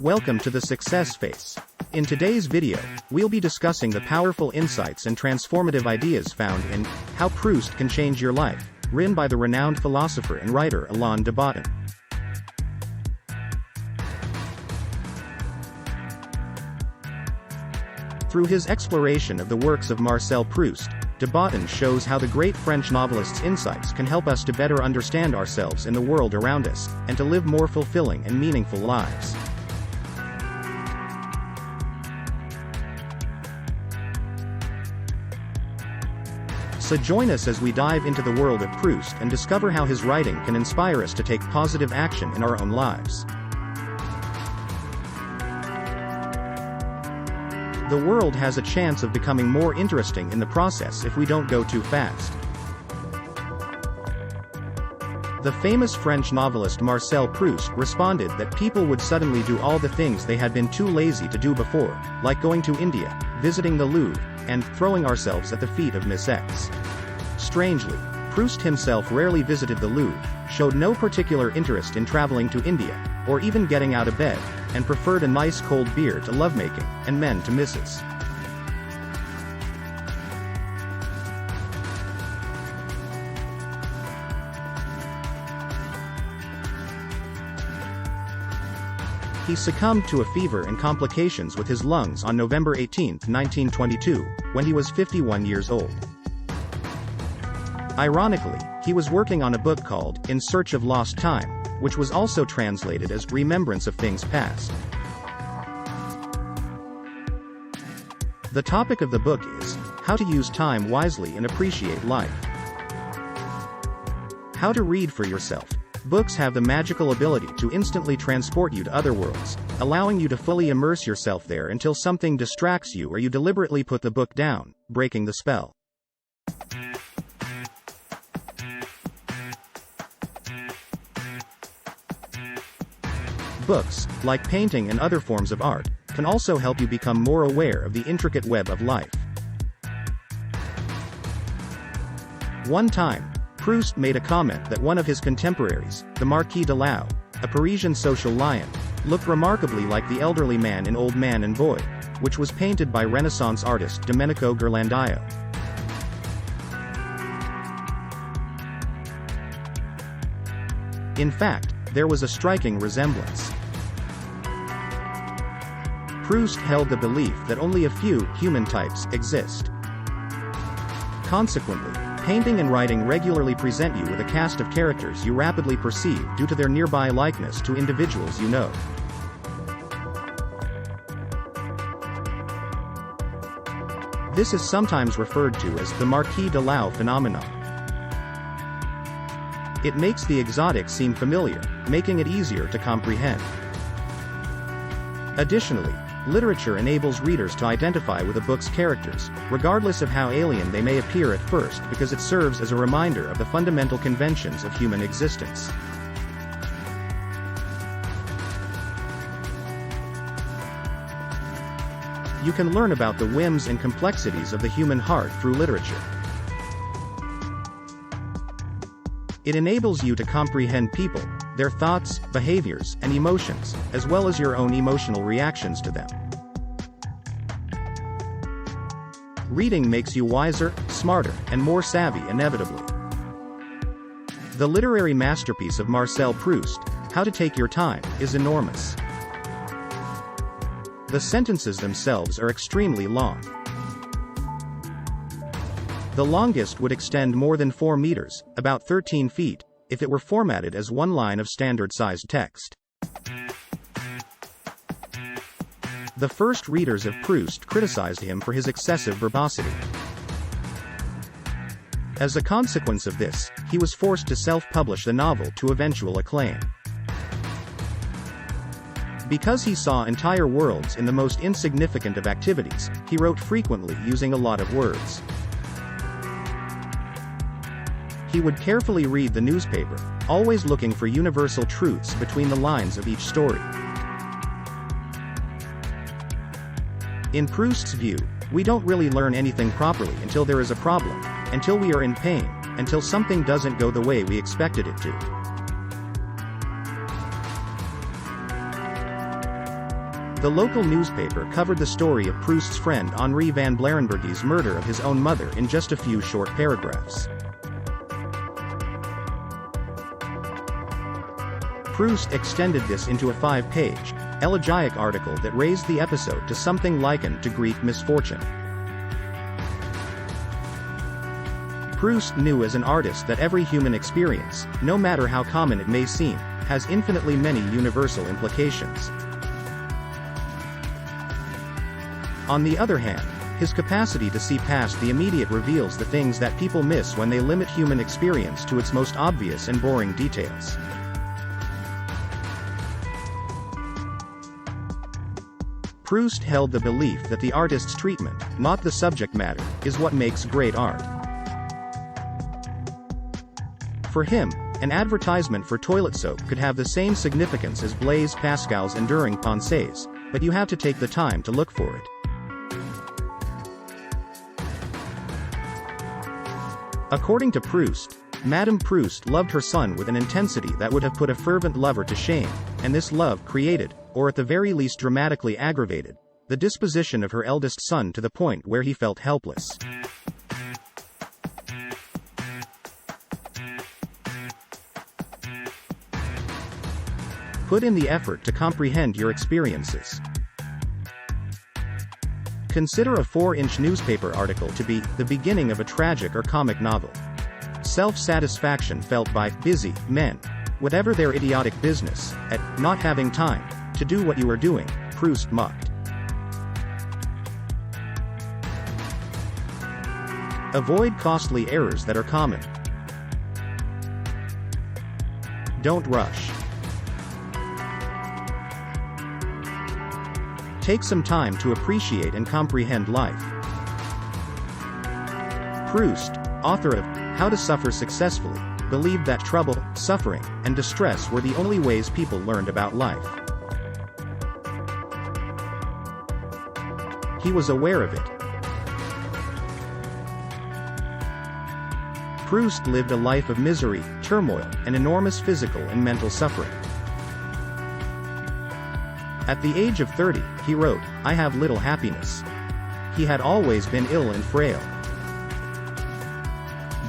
Welcome to the Success Face. In today's video, we'll be discussing the powerful insights and transformative ideas found in How Proust Can Change Your Life, written by the renowned philosopher and writer Alain de Botton. Through his exploration of the works of Marcel Proust, de Botton shows how the great French novelist's insights can help us to better understand ourselves and the world around us, and to live more fulfilling and meaningful lives. So join us as we dive into the world of Proust and discover how his writing can inspire us to take positive action in our own lives. The world has a chance of becoming more interesting in the process if we don't go too fast. The famous French novelist Marcel Proust responded that people would suddenly do all the things they had been too lazy to do before, like going to India, visiting the Louvre, and throwing ourselves at the feet of Miss X. Strangely, Proust himself rarely visited the Louvre, showed no particular interest in traveling to India, or even getting out of bed, and preferred a nice cold beer to lovemaking, and men to misses. He succumbed to a fever and complications with his lungs on November 18, 1922, when he was 51 years old. Ironically, he was working on a book called In Search of Lost Time, which was also translated as Remembrance of Things Past. The topic of the book is how to use time wisely and appreciate life. How to read for yourself. Books have the magical ability to instantly transport you to other worlds, allowing you to fully immerse yourself there until something distracts you or you deliberately put the book down, breaking the spell. Books, like painting and other forms of art, can also help you become more aware of the intricate web of life. One time, Proust made a comment that one of his contemporaries, the Marquis de Lau, a Parisian social lion, looked remarkably like the elderly man in Old Man and Boy, which was painted by Renaissance artist Domenico Ghirlandaio. In fact, there was a striking resemblance. Proust held the belief that only a few human types exist. Consequently, painting and writing regularly present you with a cast of characters you rapidly perceive due to their nearby likeness to individuals you know. This is sometimes referred to as the Marquis de Lau phenomenon. It makes the exotic seem familiar, making it easier to comprehend. Additionally, literature enables readers to identify with a book's characters, regardless of how alien they may appear at first, because it serves as a reminder of the fundamental conventions of human existence. You can learn about the whims and complexities of the human heart through literature. It enables you to comprehend people, their thoughts, behaviors, and emotions, as well as your own emotional reactions to them. Reading makes you wiser, smarter, and more savvy inevitably. The literary masterpiece of Marcel Proust, How to Take Your Time, is enormous. The sentences themselves are extremely long. The longest would extend more than 4 meters, about 13 feet, if it were formatted as one line of standard-sized text. The first readers of Proust criticized him for his excessive verbosity. As a consequence of this, he was forced to self-publish the novel to eventual acclaim. Because he saw entire worlds in the most insignificant of activities, he wrote frequently using a lot of words. He would carefully read the newspaper, always looking for universal truths between the lines of each story. In Proust's view, we don't really learn anything properly until there is a problem, until we are in pain, until something doesn't go the way we expected it to. The local newspaper covered the story of Proust's friend Henri van Blarenberghe's murder of his own mother in just a few short paragraphs. Proust extended this into a 5-page, elegiac article that raised the episode to something likened to Greek misfortune. Proust knew as an artist that every human experience, no matter how common it may seem, has infinitely many universal implications. On the other hand, his capacity to see past the immediate reveals the things that people miss when they limit human experience to its most obvious and boring details. Proust held the belief that the artist's treatment, not the subject matter, is what makes great art. For him, an advertisement for toilet soap could have the same significance as Blaise Pascal's enduring pensées, but you have to take the time to look for it. According to Proust, Madame Proust loved her son with an intensity that would have put a fervent lover to shame, and this love created, or at the very least dramatically aggravated, the disposition of her eldest son to the point where he felt helpless. Put in the effort to comprehend your experiences. Consider a 4-inch newspaper article to be the beginning of a tragic or comic novel. Self-satisfaction felt by busy men, whatever their idiotic business, at not having time to do what you are doing, Proust mocked. Avoid costly errors that are common. Don't rush. Take some time to appreciate and comprehend life. Proust, author of How to Suffer Successfully, believed that trouble, suffering, and distress were the only ways people learned about life. He was aware of it. Proust lived a life of misery, turmoil, and enormous physical and mental suffering. At the age of 30, he wrote, "I have little happiness." He had always been ill and frail.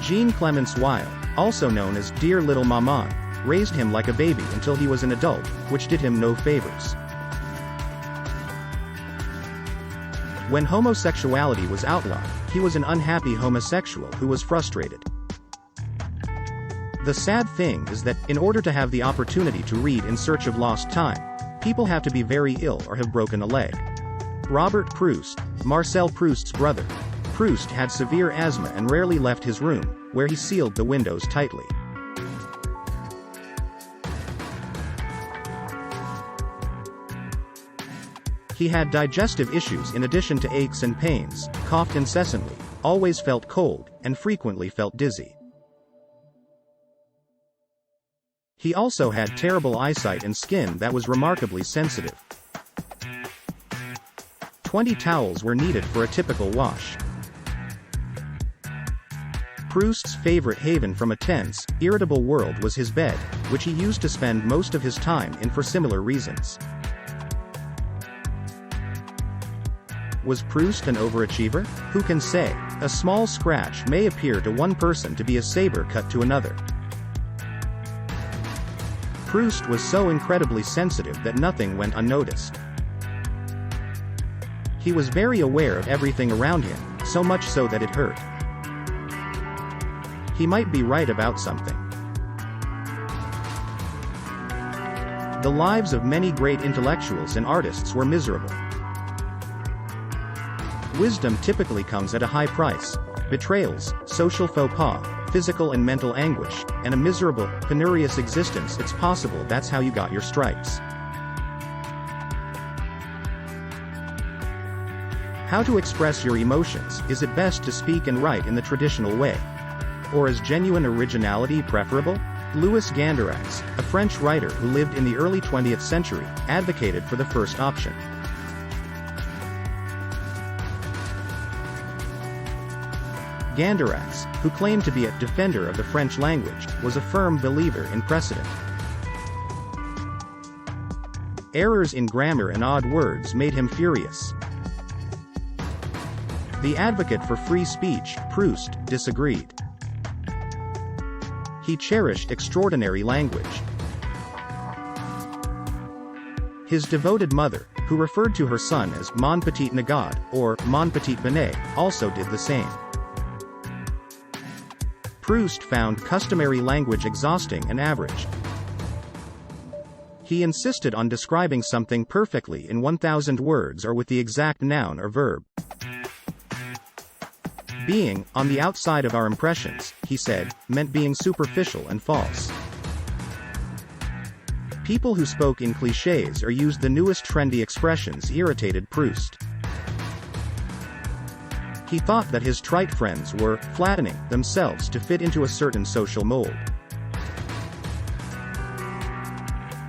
Jean Clemence Weil, also known as Dear Little Maman, raised him like a baby until he was an adult, which did him no favors. When homosexuality was outlawed, he was an unhappy homosexual who was frustrated. The sad thing is that, in order to have the opportunity to read In Search of Lost Time, people have to be very ill or have broken a leg. Robert Proust, Marcel Proust's brother, Proust had severe asthma and rarely left his room, where he sealed the windows tightly. He had digestive issues in addition to aches and pains, coughed incessantly, always felt cold, and frequently felt dizzy. He also had terrible eyesight and skin that was remarkably sensitive. 20 towels were needed for a typical wash. Proust's favorite haven from a tense, irritable world was his bed, which he used to spend most of his time in for similar reasons. Was Proust an overachiever? Who can say? A small scratch may appear to one person to be a saber cut to another. Proust was so incredibly sensitive that nothing went unnoticed. He was very aware of everything around him, so much so that it hurt. He might be right about something. The lives of many great intellectuals and artists were miserable. Wisdom typically comes at a high price. Betrayals, social faux pas, physical and mental anguish, and a miserable, penurious existence. It's possible that's how you got your stripes. How to express your emotions? Is it best to speak and write in the traditional way? Or is genuine originality preferable? Louis Gandarax, a French writer who lived in the early 20th century, advocated for the first option. Gandarax, who claimed to be a defender of the French language, was a firm believer in precedent. Errors in grammar and odd words made him furious. The advocate for free speech, Proust, disagreed. He cherished extraordinary language. His devoted mother, who referred to her son as mon petit negod, or mon petit Benet, also did the same. Proust found customary language exhausting and average. He insisted on describing something perfectly in 1,000 words or with the exact noun or verb. Being, on the outside of our impressions, he said, meant being superficial and false. People who spoke in clichés or used the newest trendy expressions irritated Proust. He thought that his trite friends were flattening themselves to fit into a certain social mold.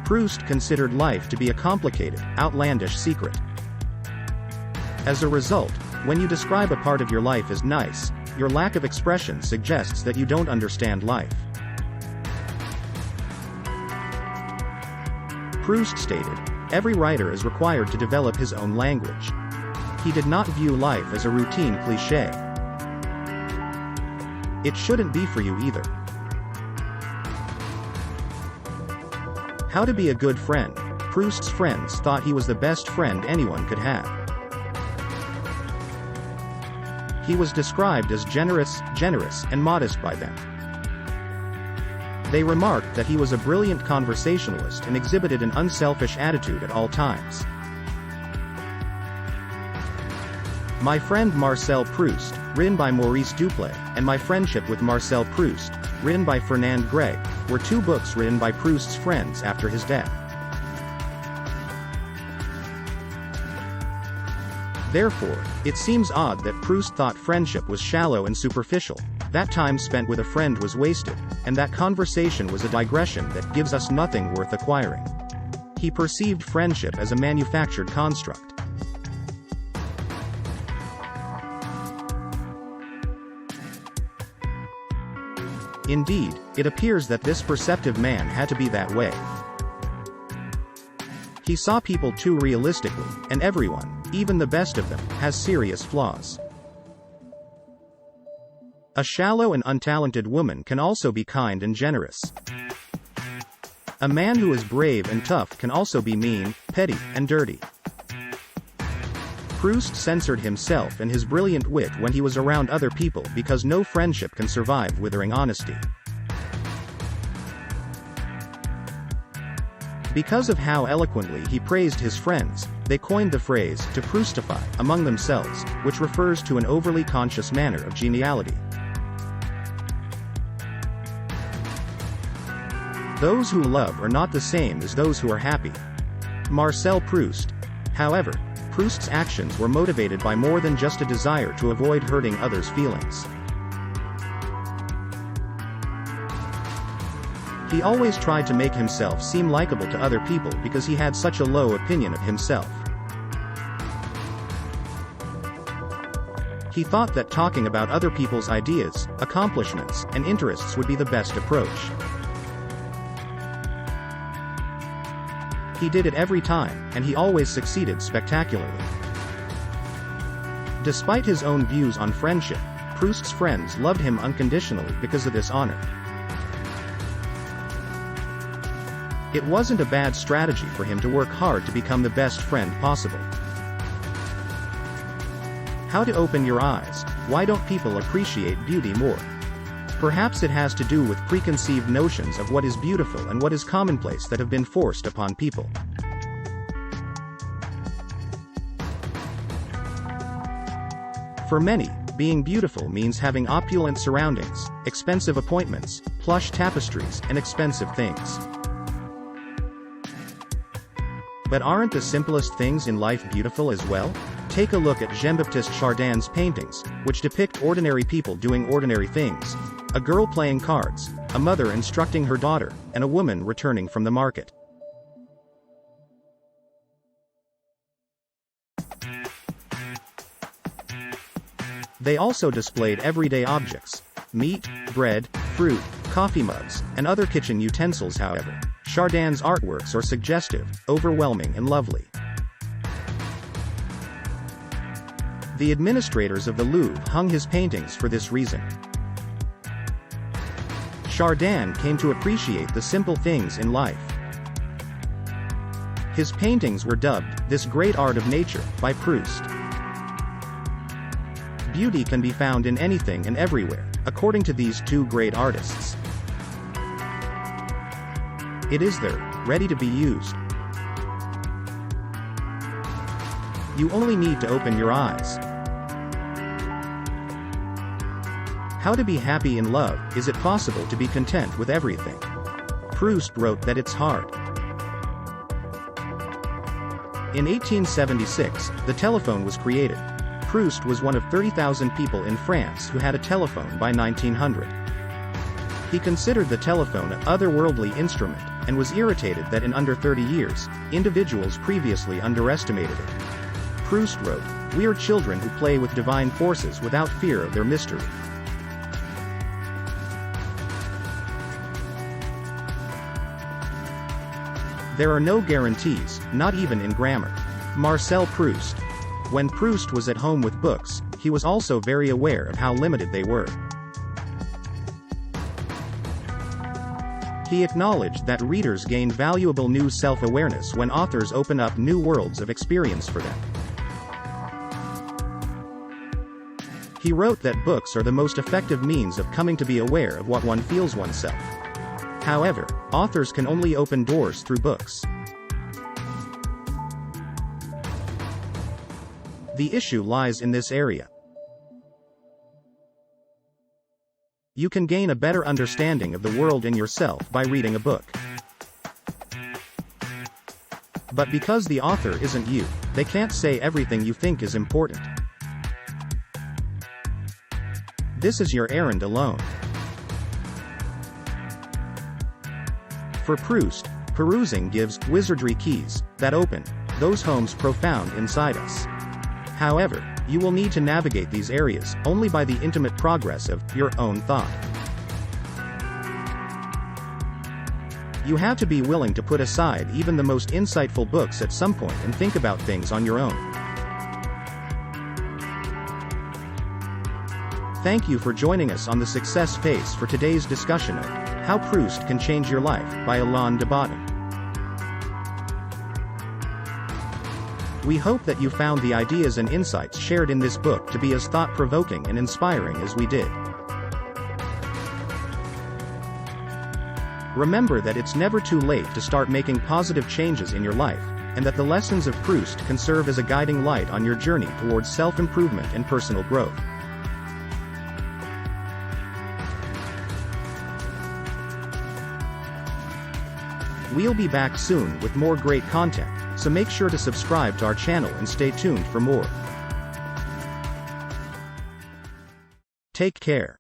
Proust considered life to be a complicated, outlandish secret. As a result, when you describe a part of your life as nice, your lack of expression suggests that you don't understand life. Proust stated, "Every writer is required to develop his own language." He did not view life as a routine cliché. It shouldn't be for you either. How to be a good friend. Proust's friends thought he was the best friend anyone could have. He was described as generous, and modest by them. They remarked that he was a brilliant conversationalist and exhibited an unselfish attitude at all times. My Friend Marcel Proust, written by Maurice Duplay, and My Friendship with Marcel Proust, written by Fernand Gregg, were two books written by Proust's friends after his death. Therefore, it seems odd that Proust thought friendship was shallow and superficial, that time spent with a friend was wasted, and that conversation was a digression that gives us nothing worth acquiring. He perceived friendship as a manufactured construct. Indeed, it appears that this perceptive man had to be that way. He saw people too realistically, and everyone, even the best of them, has serious flaws. A shallow and untalented woman can also be kind and generous. A man who is brave and tough can also be mean, petty, and dirty. Proust censored himself and his brilliant wit when he was around other people because no friendship can survive withering honesty. Because of how eloquently he praised his friends, they coined the phrase, to Proustify, among themselves, which refers to an overly conscious manner of geniality. Those who love are not the same as those who are happy. Marcel Proust. However, Proust's actions were motivated by more than just a desire to avoid hurting others' feelings. He always tried to make himself seem likable to other people because he had such a low opinion of himself. He thought that talking about other people's ideas, accomplishments, and interests would be the best approach. He did it every time, and he always succeeded spectacularly. Despite his own views on friendship, Proust's friends loved him unconditionally because of this honor. It wasn't a bad strategy for him to work hard to become the best friend possible. How to open your eyes. Why don't people appreciate beauty more? Perhaps it has to do with preconceived notions of what is beautiful and what is commonplace that have been forced upon people. For many, being beautiful means having opulent surroundings, expensive appointments, plush tapestries, and expensive things. But aren't the simplest things in life beautiful as well? Take a look at Jean-Baptiste Chardin's paintings, which depict ordinary people doing ordinary things. A girl playing cards, a mother instructing her daughter, and a woman returning from the market. They also displayed everyday objects: meat, bread, fruit, coffee mugs, and other kitchen utensils. However, Chardin's artworks are suggestive, overwhelming and lovely. The administrators of the Louvre hung his paintings for this reason. Chardin came to appreciate the simple things in life. His paintings were dubbed, "this great art of nature," by Proust. Beauty can be found in anything and everywhere, according to these two great artists. It is there, ready to be used. You only need to open your eyes. How to be happy in love? Is it possible to be content with everything? Proust wrote that it's hard. In 1876, the telephone was created. Proust was one of 30,000 people in France who had a telephone by 1900. He considered the telephone an otherworldly instrument, and was irritated that in under 30 years, individuals previously underestimated it. Proust wrote, "We are children who play with divine forces without fear of their mystery." There are no guarantees, not even in grammar. Marcel Proust. When Proust was at home with books, he was also very aware of how limited they were. He acknowledged that readers gain valuable new self-awareness when authors open up new worlds of experience for them. He wrote that books are the most effective means of coming to be aware of what one feels oneself. However, authors can only open doors through books. The issue lies in this area. You can gain a better understanding of the world and yourself by reading a book. But because the author isn't you, they can't say everything you think is important. This is your errand alone. For Proust, perusing gives wizardry keys that open those homes profound inside us. However, you will need to navigate these areas only by the intimate progress of your own thought. You have to be willing to put aside even the most insightful books at some point and think about things on your own. Thank you for joining us on the Success Pace for today's discussion of How Proust Can Change Your Life by Alain de Botton. We hope that you found the ideas and insights shared in this book to be as thought-provoking and inspiring as we did. Remember that it's never too late to start making positive changes in your life, and that the lessons of Proust can serve as a guiding light on your journey towards self-improvement and personal growth. We'll be back soon with more great content, so make sure to subscribe to our channel and stay tuned for more. Take care.